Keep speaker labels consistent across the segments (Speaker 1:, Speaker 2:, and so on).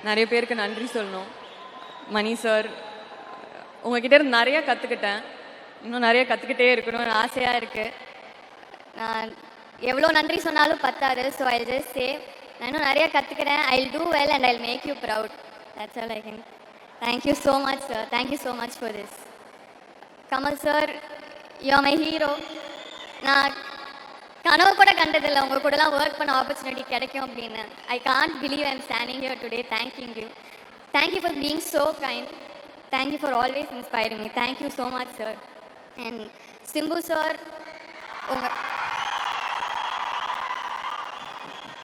Speaker 1: நிறைய பேருக்கு நன்றி சொல்லணும். மணி சார், உங்ககிட்ட இருந்து நிறைய கற்றுக்கிட்டேன். இன்னும் நிறைய கற்றுக்கிட்டே இருக்கணும்னு ஆசையாக இருக்குது.
Speaker 2: நான் எவ்வளோ நன்றி சொன்னாலும் பத்தாது. ஸோ ஐ ஜஸ்ட் சே நான் இன்னும் நிறைய கற்றுக்கிறேன். I will do well and I will make you proud. That's all I can. Thank you so much sir. Thank you so much for this. Kamal sir, you are my hero. நான் கனவு கூட கண்டதில்லை உங்கள் கூடலாம் ஒர்க் பண்ண ஆப்பர்ச்சுனிட்டி கிடைக்கும் அப்படின்னு. I can't believe I am standing here today. Thank you you. Thank you for being so kind. Thank you for always inspiring me. Thank you so much sir. And Simbu sir,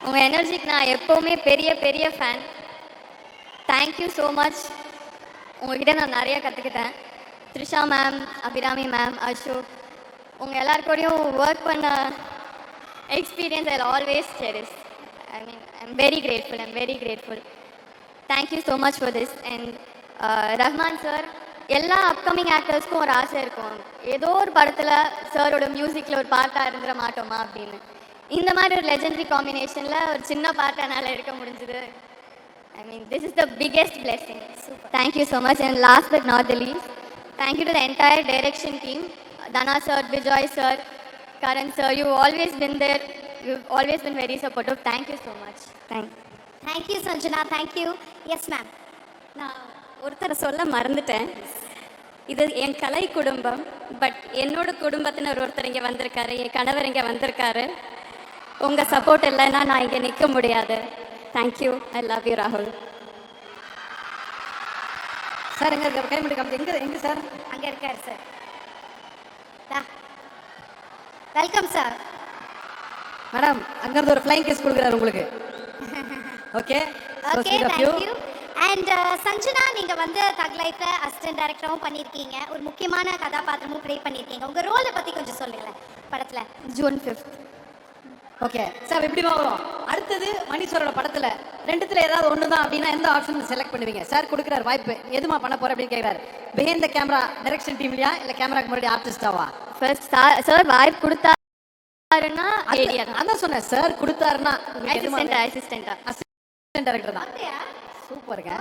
Speaker 2: உங்கள் எனர்ஜிக்கு நான் எப்போவுமே பெரிய பெரிய ஃபேன். Thank you so much. உங்கள்கிட்ட நான் நிறையா கற்றுக்கிட்டேன். த்ரிஷா மேம், அபிராமி மேம், அசோக், உங்கள் எல்லாருக்கூடையும் ஒர்க் பண்ண experience I always cherish. I mean I'm very grateful. Thank you so much for this. And Rahman sir, எல்லா அப்கமிங் ஆக்டர்ஸ்க்கும் ஒரு ஆசை இருக்கும், ஏதோ ஒரு படத்தில் சாரோட மியூசிக்கில் ஒரு பார்ட்டாக இருந்துட மாட்டோமா அப்படின்னு. இந்த மாதிரி ஒரு லெஜெண்டரி காம்பினேஷனில் ஒரு சின்ன பார்ட் என்னால் எடுக்க முடிஞ்சுது. I mean, this is the biggest blessing. Super. Thank you so much. And last but not the least, thank you to the entire direction team. Dana sir, Vijay sir, Karan sir, you've always been there. You've always been very supportive. Thank you so much.
Speaker 3: Thank you, Sanjana. Thank you. Yes, ma'am.
Speaker 4: நான் ஒருத்தரை சொல்ல மறந்துட்டேன். இது என் கலை குடும்பம். But என்னோட குடும்பத்தினர் ஒருத்தர் இங்கே வந்திருக்காரு, என் கணவர் இங்கே வந்திருக்காரு. உங்கள் சப்போர்ட் இல்லைன்னா நான் இங்கே நிற்க முடியாது. தேங்க்யூ. ஐ லவ் யூ ராகுல்.
Speaker 5: சார் எங்க இருக்க? கை முடி காமிச்சு. எங்க சார்?
Speaker 3: அங்கே இருக்கார் சார். Welcome sir.
Speaker 5: மேடம், அங்கிருந்து ஒரு ஃப்ளைங் கிஸ் கொடுக்குறாரு உங்களுக்கு. Okay
Speaker 3: okay, thank you. And Sanjana, நீங்கள் வந்து தக் லைஃப்ல அசிஸ்டன்ட் டைரக்டராகவும் பண்ணியிருக்கீங்க, ஒரு முக்கியமான கதாபாத்திரமும் ப்ளே பண்ணியிருக்கீங்க. உங்கள் ரோலை பற்றி கொஞ்சம் சொல்லுங்களேன் படத்தில்.
Speaker 2: June 5th.
Speaker 5: ஓகே சார், எப்படி வரும்? அடுத்தது மணீஸ்வரோட படத்துல ரெண்டுத்துல ஏதாவது ஒன்று தான் அப்படின்னா எந்த ஆப்ஷன் செலக்ட் பண்ணுவீங்க? சார் கொடுக்குறாரு வாய்ப்பு, எதுமா பண்ண போற அப்படின்னு கேட்குறாரு. பிஹைண்ட் த கேமரா டைரக்ஷன் டீம்லையா இல்லை கேமராக்கு முன்னாடி ஆர்டிஸ்டாவா?
Speaker 2: ஃபர்ஸ்ட் சார் வாய்ப்பு கொடுத்தாருன்னா ஐடியா தான்.
Speaker 5: அதான் சொன்னேன், சார் கொடுத்தாருன்னா
Speaker 2: அசிஸ்டன்ட்
Speaker 5: அசிஸ்டன்ட் டைரக்டர் தான். சூப்பருங்க.